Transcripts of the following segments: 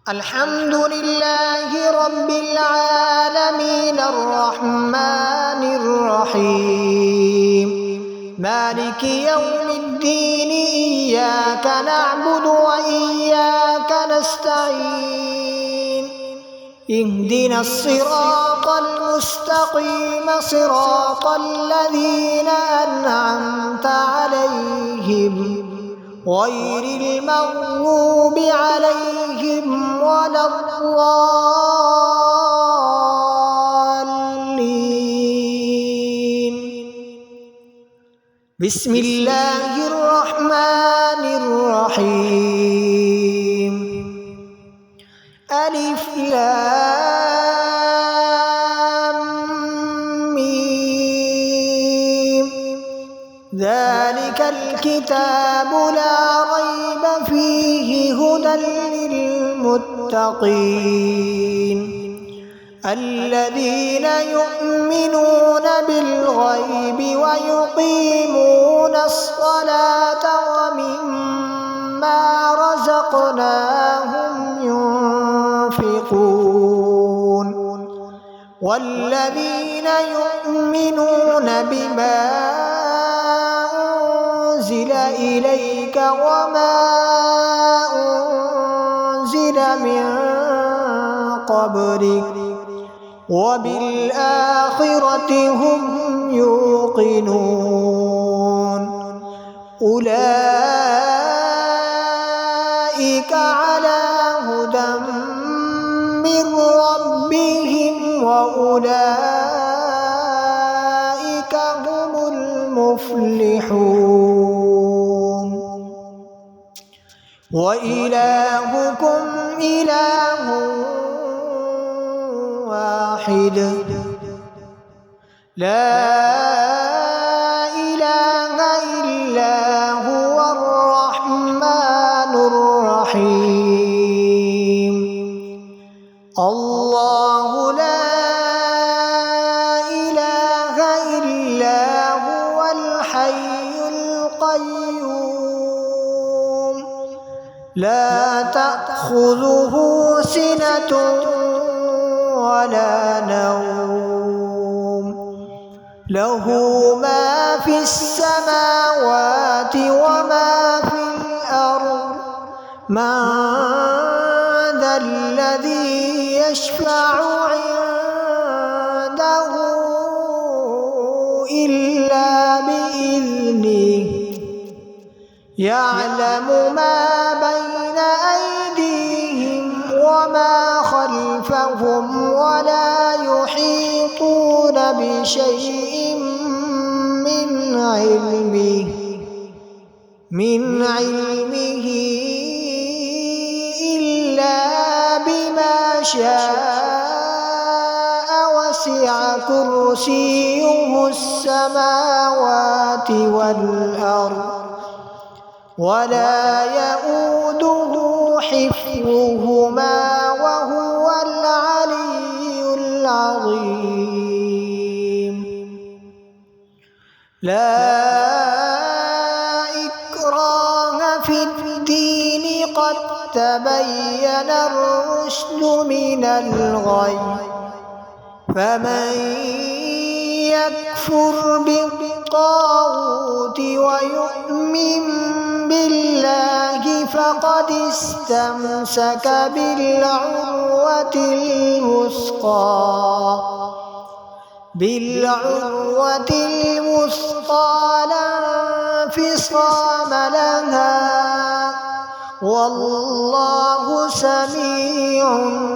الحمد لله رب العالمين الرحمن الرحيم مالك يوم الدين إياك نعبد وإياك نستعين اهدنا الصراط المستقيم صراط الذين أنعمت عليهم غير المغضوب عليهم ولا الضالين. بسم الله الرحمن الرحيم. ألف لام ميم ذلك الكتاب لا ريب فيه هدى للمتقين الذين يؤمنون بالغيب ويقيمون الصلاة ومما رزقناهم ينفقون والذين يؤمنون بما أنزل إليك وما أنزل من قبلك وبالآخرة هم يوقنون أولئك على هدى من ربهم وأولئك هم المفلحون. وإلهكم إله واحد لا إله إلا هو الرحمن الرحيم. الله لا إله إلا هو الحي القيوم لا تأخذه سنة ولا نوم له ما في السماوات وما في الأرض من ذا الذي يشفع عنده إلا بإذنه يعلم ما بين أيديهم وما خلفهم ولا يحيطون بشيء من علمه إلا بما شاء وسع كرسيه السماوات والأرض ولا يؤوده حفظهما وهو العلي العظيم. لا إكراه في الدين قد تبين الرشد من الغي فمن يكفر بالطاغوت ويؤمن بالله فقد استمسك بالعروة الوثقى لا انفصام لها والله سميع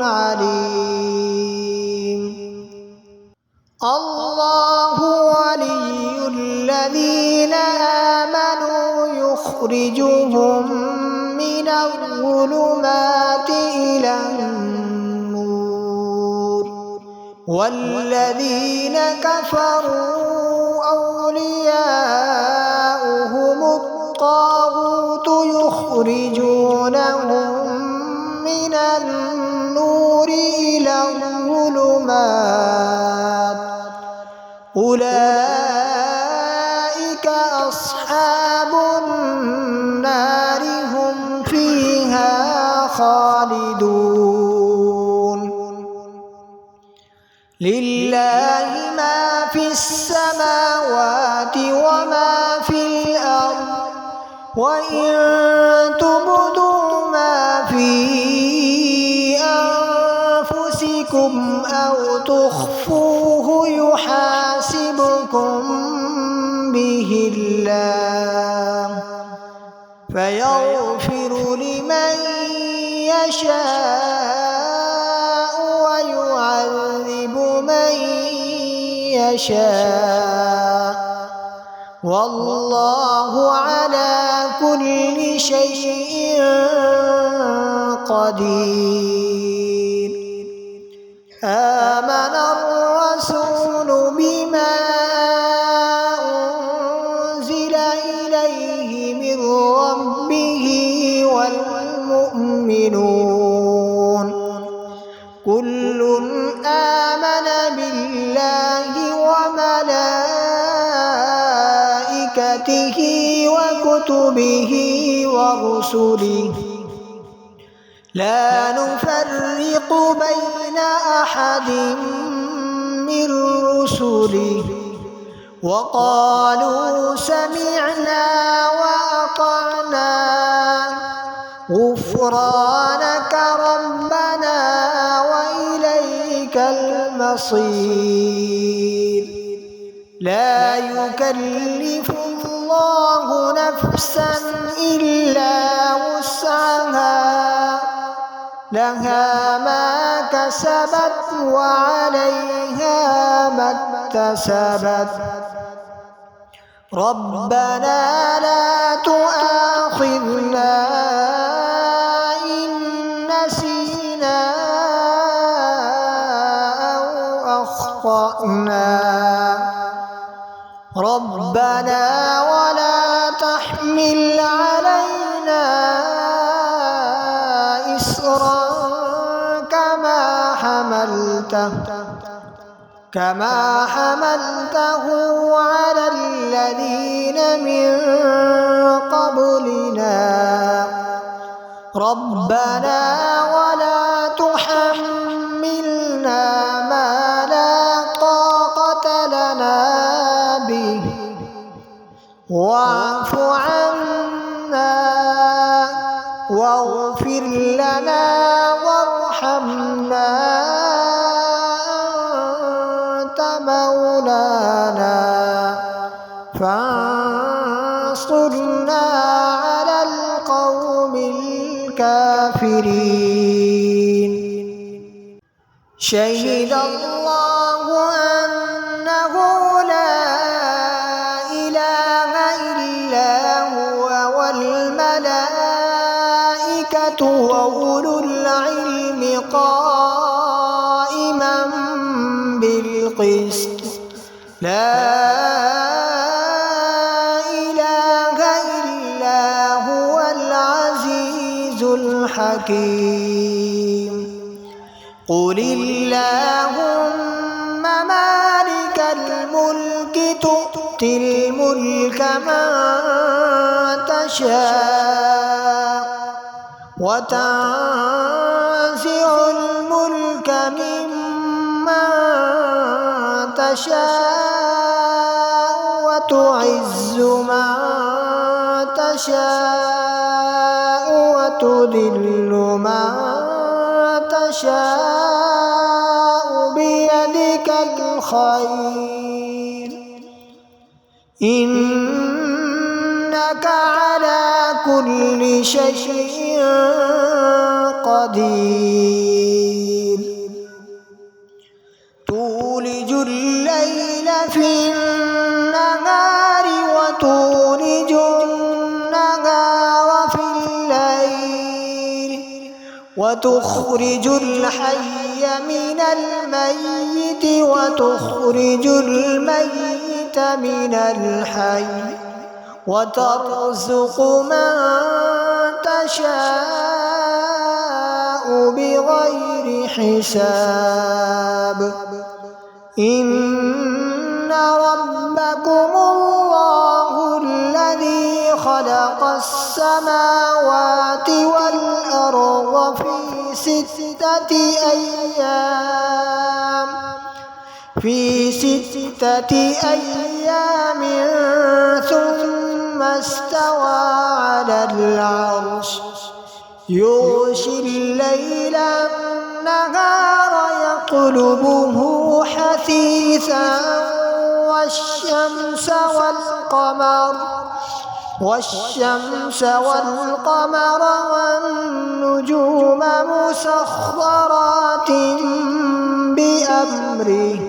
عليم. الله ولي الذين آمنوا يخرجهم من الظلمات إلى النور والذين كفروا أولياؤهم الطاغوت يخرجونهم من النور إلى الظلمات أولئك أصحاب النار هم فيها خالدون. خالدون لله ما في السماوات وما في الأرض وإن تبدوا ما في أنفسكم أو تخفوه يحاسبكم به الله فيغفر لمن يشاء ويعذب من يشاء والله على كل شيء قدير آمن الرسول بما أنزل إليه من ربه والمؤمنون كل آمن بالله وملائكته وكتبه ورسله لا نفرق بين أحد من رسله وقالوا سمعنا وأطعنا غفرانك ربنا وإليك المصير لا يكلف الله نفسا إلا وسعها لها ما كسبت وعليها ما اكتسبت ربنا لا تؤاخذنا إن نسينا أو أخطأنا ربنا ولا تحمل علينا إصرا كما حملته على الذين من قبلنا ربنا ولا تحملنا ما لا طاقة لنا به واعف عنا واغفر لنا وارحمنا أنت مولانا فانصرنا على القوم الكافرين شهد الله أنه لا إله إلا هو والملائكة وأولو العلم قائما بالقسط لا إله إلا هو العزيز الحكيم قل اللهم مالك الملك تؤتي الملك من تشاء وتنزع الملك ممن تشاء وتعز من تشاء وتذل من تشاء بيدك الخير إنك على كل شيء قدير تولج الليل في النهار وتولج النهار في الليل وتخرج الحي من الميت وتخرج الميت من الحي وترزق من تشاء بغير حساب إن ربكم الله الذي خلق السماوات والأرض في ستة أيام ثم استوى على العرش يغشي الليل النهار يطلبه حثيثا والشمس والقمر والنجوم مسخرات بأمره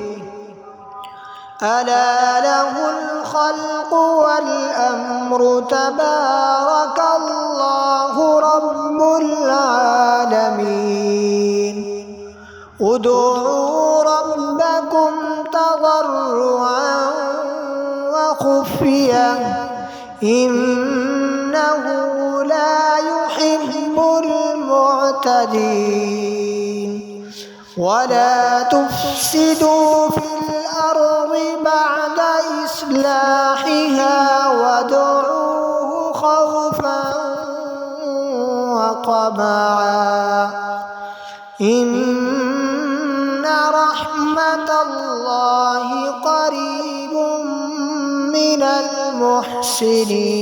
ألا له الخلق والأمر تبارك الله رب العالمين ادعوا ربكم تضرعا وخفيا إنه لا يحب المعتدين ولا تفسدوا في الأرض بعد إصلاحها وادعوه خوفا وطمعا إن رحمة الله قريب من المحسنين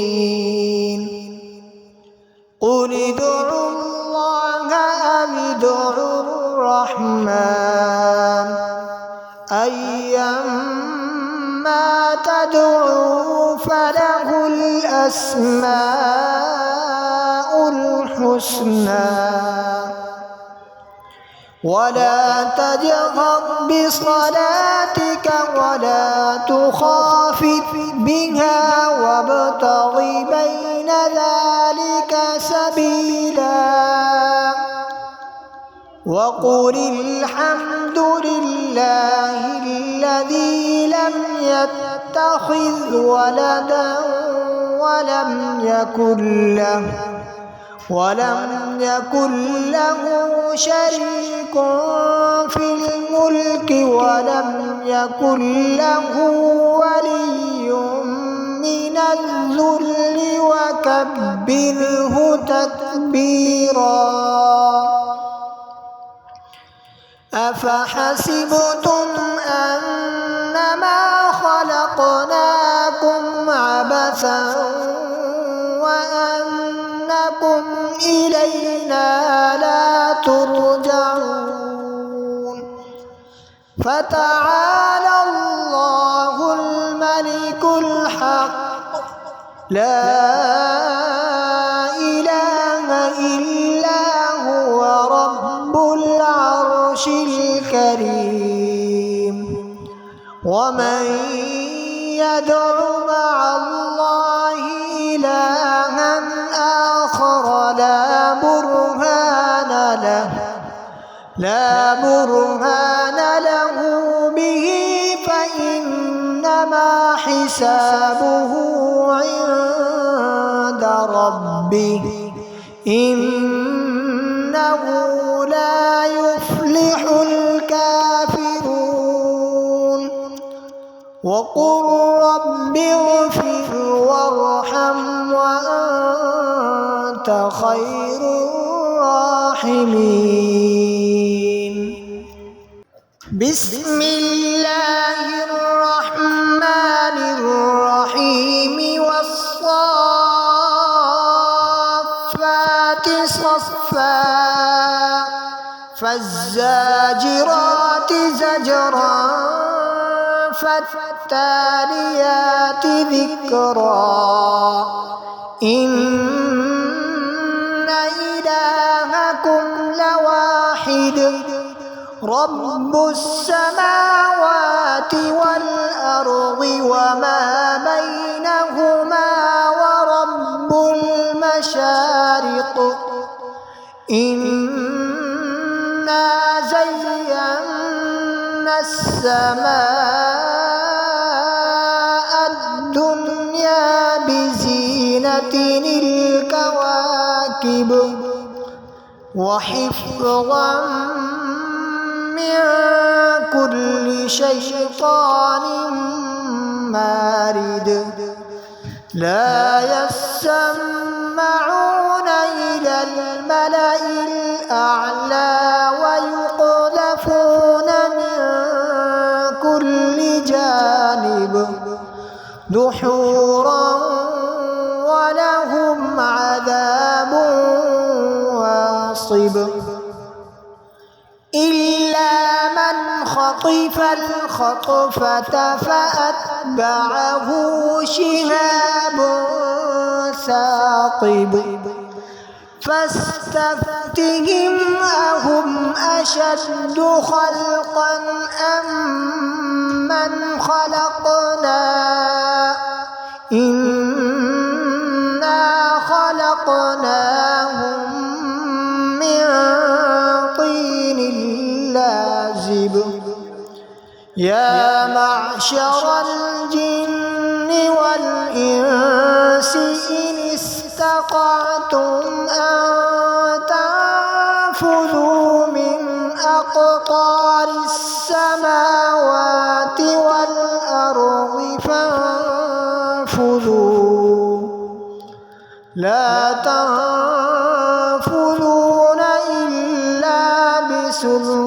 قل ادعوا الله أو ادعوا الرحمن أيما تدعوا فله الأسماء الحسنى ولا تجهر بصلاتك ولا تخافت بها وابتغ بين ذلك سبيلا وقل الحمد لله الذي لم يتخذ ولدا ولم يكن له شريك في الملك ولم يكن له ولي من الذل وكبره تكبيرا أفحسبتم أنما خلقناكم عبثا وأنكم إلينا لا ترجعون فتعالى الله الملك الحق لا إله إلا هو رب العرش الكريم ومن يدع مع الله إلها آخر لا برهان له به فإنما حسابه عند ربه إنه لا يفلح الكافرون وقل رب اغفر وارحم وأنت خير الراحمين بسم الله الرحمن الرحيم والصافات صفا فالزاجرات زجرا فالتاليات ذكرا إن إلهكم لواحد رب السماوات والأرض وما بينهما ورب المشارق إنا زينا السماء الدنيا بزينة الكواكب وحفظا من كل شيطان مارد لا يسمعون إلى الملأ الأعلى دحورا ولهم عذاب واصب إلا من خطف الخطفة فأتبعه شهاب ثاقب فاستفتهم أهم أشد خلقا أم من خلقنا إنا خلقناهم من طين لازب يا معشر الجن والإنس إن استطعتم أن تنفذوا من أقطار السماوات والأرض فانفذوا لا تنفذون إلا بسلطان